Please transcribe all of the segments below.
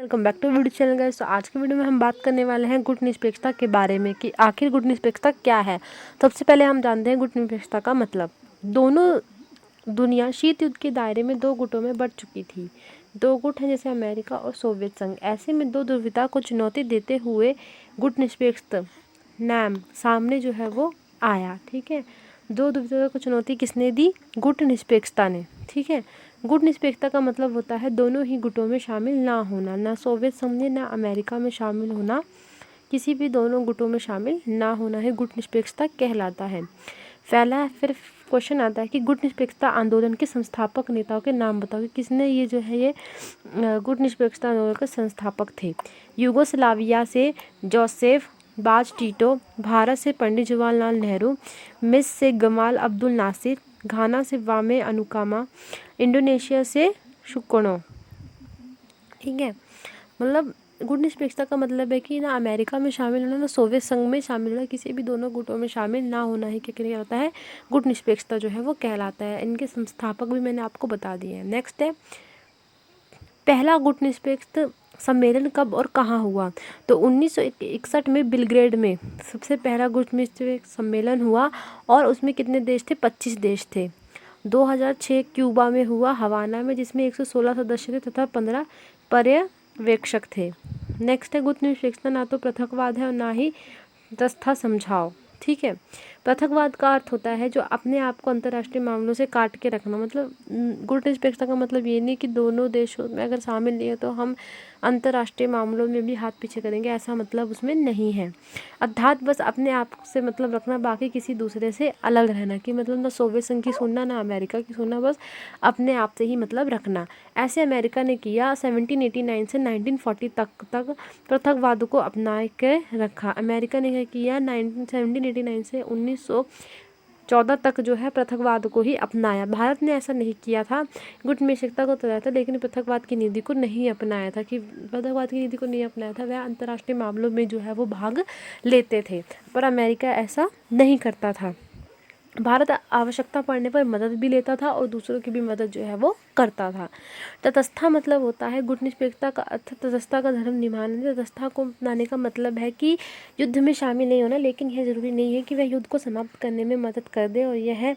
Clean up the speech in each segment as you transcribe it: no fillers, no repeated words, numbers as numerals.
Welcome back to video channel guys. तो आज की वीडियो में हम बात करने वाले हैं गुट निरपेक्षता के बारे में कि आखिर गुट निरपेक्षता क्या है। सबसे पहले हम जानते हैं गुट निरपेक्षता का मतलब। दोनों दुनिया शीत युद्ध के दायरे में दो गुटों में बढ़ चुकी थी। दो गुट हैं जैसे अमेरिका और सोवियत संघ। ऐसे में दो दुविधा को चुनौती देते हुए गुट निरपेक्षता नाम सामने जो है वो आया। ठीक है, दो दुविधा को चुनौती किसने दी? गुट निरपेक्षता ने। ठीक है, गुट निरपेक्षता का मतलब होता है दोनों ही गुटों में शामिल ना होना, ना सोवियत संघ में ना अमेरिका में शामिल होना, किसी भी दोनों गुटों में शामिल ना होना है गुट निरपेक्षता कहलाता है। पहला फिर क्वेश्चन आता है कि गुट निरपेक्षता आंदोलन के संस्थापक नेताओं के नाम बताओ कि किसने ये जो है ये गुट निरपेक्षता आंदोलन के संस्थापक थे। यूगोस्लाविया से जोसेफ बाज टीटो, भारत से पंडित जवाहरलाल नेहरू, मिस्र से गमाल अब्दुल नासिर, घाना से वामे अनुकामा, इंडोनेशिया से सुकर्णो। ठीक है, मतलब गुट निरपेक्षता का मतलब है कि ना अमेरिका में शामिल होना ना सोवियत संघ में शामिल होना, किसी भी दोनों गुटों में शामिल ना होना ही क्या कहलाता है? गुट निरपेक्षता जो है वो कहलाता है। इनके संस्थापक भी मैंने आपको बता दिए हैं। नेक्स्ट है पहला गुट निरपेक्ष सम्मेलन कब और कहाँ हुआ। तो 1961 में बेलग्रेड में सबसे पहला गुट निरपेक्ष सम्मेलन हुआ और उसमें कितने देश थे? 25 देश थे। 2006 क्यूबा में हुआ हवाना में, जिसमें 116 सदस्य थे तथा 15 पर्यवेक्षक थे। नेक्स्ट है गुट निरपेक्षता ना तो पृथकवाद है और ना ही तटस्थता समझाओ। ठीक है, पृथकवाद का अर्थ होता है जो अपने आप को अंतर्राष्ट्रीय मामलों से काट के रखना। मतलब गुट निरपेक्षता का मतलब ये नहीं कि दोनों देशों में अगर शामिल नहीं है तो हम अंतर्राष्ट्रीय मामलों में भी हाथ पीछे करेंगे, ऐसा मतलब उसमें नहीं है। अर्थात बस अपने आप से मतलब रखना, बाकी किसी दूसरे से अलग रहना, कि मतलब ना सोवियत संघ की सुनना ना अमेरिका की सुनना, बस अपने आप से ही मतलब रखना। ऐसे अमेरिका ने किया। 1789 से 1940 तक पृथकवाद को अपना के रखा। अमेरिका ने क्या किया? 1789 से 1914 तक जो है पृथकवाद को ही अपनाया। भारत ने ऐसा नहीं किया था, गुट निरपेक्षता को तोड़ा था, लेकिन पृथकवाद की नीति को नहीं अपनाया था। कि पृथकवाद की नीति को नहीं अपनाया था, वह अंतर्राष्ट्रीय मामलों में जो है वो भाग लेते थे, पर अमेरिका ऐसा नहीं करता था। भारत आवश्यकता पड़ने पर मदद भी लेता था और दूसरों की भी मदद जो है वो करता था। तटस्थता मतलब होता है गुट निरपेक्षता का अर्थ तटस्थता का धर्म निभाना। तटस्थता को अपनाने का मतलब है कि युद्ध में शामिल नहीं होना, लेकिन यह जरूरी नहीं है कि वह युद्ध को समाप्त करने में मदद कर दे, और यह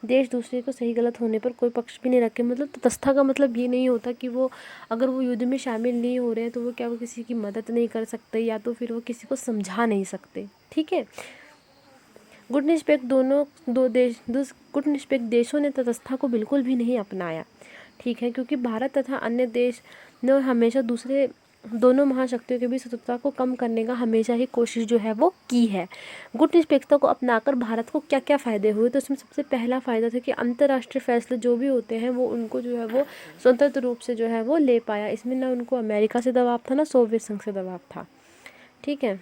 देश दूसरे को सही गलत होने पर कोई पक्ष भी नहीं रखे। मतलब तटस्थता का मतलब ये नहीं होता कि वो अगर वो युद्ध में शामिल नहीं हो रहे हैं तो वो क्या वो किसी की मदद नहीं कर सकते, या तो फिर वो किसी को समझा नहीं सकते। ठीक है, गुट निरपेक्ष गुट निरपेक्ष देशों ने तटस्थता को बिल्कुल भी नहीं अपनाया। ठीक है, क्योंकि भारत तथा अन्य देश ने हमेशा दोनों महाशक्तियों के बीच शत्रुता को कम करने का हमेशा ही कोशिश जो है वो की है। गुट निरपेक्षता को अपनाकर भारत को क्या क्या फ़ायदे हुए? तो इसमें सबसे पहला फ़ायदा था कि अंतर्राष्ट्रीय फैसले जो भी होते हैं वो उनको जो है वो स्वतंत्र रूप से जो है वो ले पाया। इसमें ना उनको अमेरिका से दबाव था ना सोवियत संघ से दबाव था। ठीक है,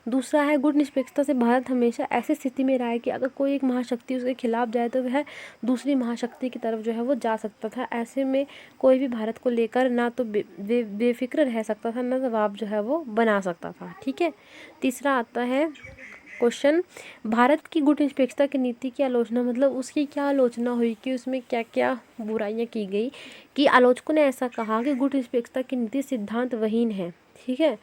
दूसरा है गुट निरपेक्षता से भारत हमेशा ऐसी स्थिति में रहा है कि अगर कोई एक महाशक्ति उसके खिलाफ जाए तो वह दूसरी महाशक्ति की तरफ जो है वो जा सकता था। ऐसे में कोई भी भारत को लेकर ना तो बेफिक्र रह सकता था, ना दबाव जो है वो बना सकता था। ठीक है, तीसरा आता है क्वेश्चन, भारत की गुट निरपेक्षता की नीति की आलोचना, मतलब उसकी क्या आलोचना हुई कि उसमें क्या क्या बुराइयां की गई। कि आलोचकों ने ऐसा कहा कि गुट निरपेक्षता की नीति सिद्धांत वहीन है। ठीक है,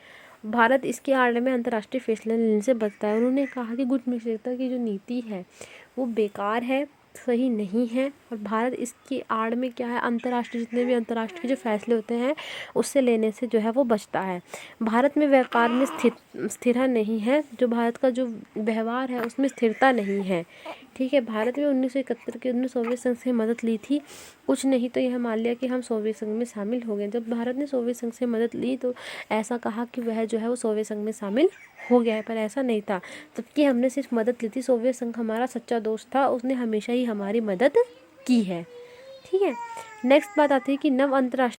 भारत इसके आड़ में अंतर्राष्ट्रीय फैसले लेने से बचता है। उन्होंने कहा कि गुट निरपेक्षता की जो नीति है वो बेकार है, सही नहीं है, और भारत इसकी आड़ में क्या है, अंतर्राष्ट्रीय जितने भी अंतर्राष्ट्रीय जो फैसले होते हैं उससे लेने से जो है वो बचता है। भारत में व्यापार में स्थिर नहीं है, जो भारत का जो व्यवहार है उसमें स्थिरता नहीं है। ठीक है, भारत में 1971 के उन्होंने सोवियत संघ से मदद ली थी, कुछ नहीं तो यह मान लिया कि हम सोवियत संघ में शामिल हो गए। जब भारत ने सोवियत संघ से मदद ली तो ऐसा कहा कि वह जो है वो सोवियत संघ में शामिल हो गया है, पर ऐसा नहीं था। जबकि हमने सिर्फ मदद ली थी, सोवियत संघ हमारा सच्चा दोस्त था, उसने हमेशा ही हमारी मदद की है। ठीक है, नेक्स्ट बात आती है कि नव अंतर्राष्ट्रीय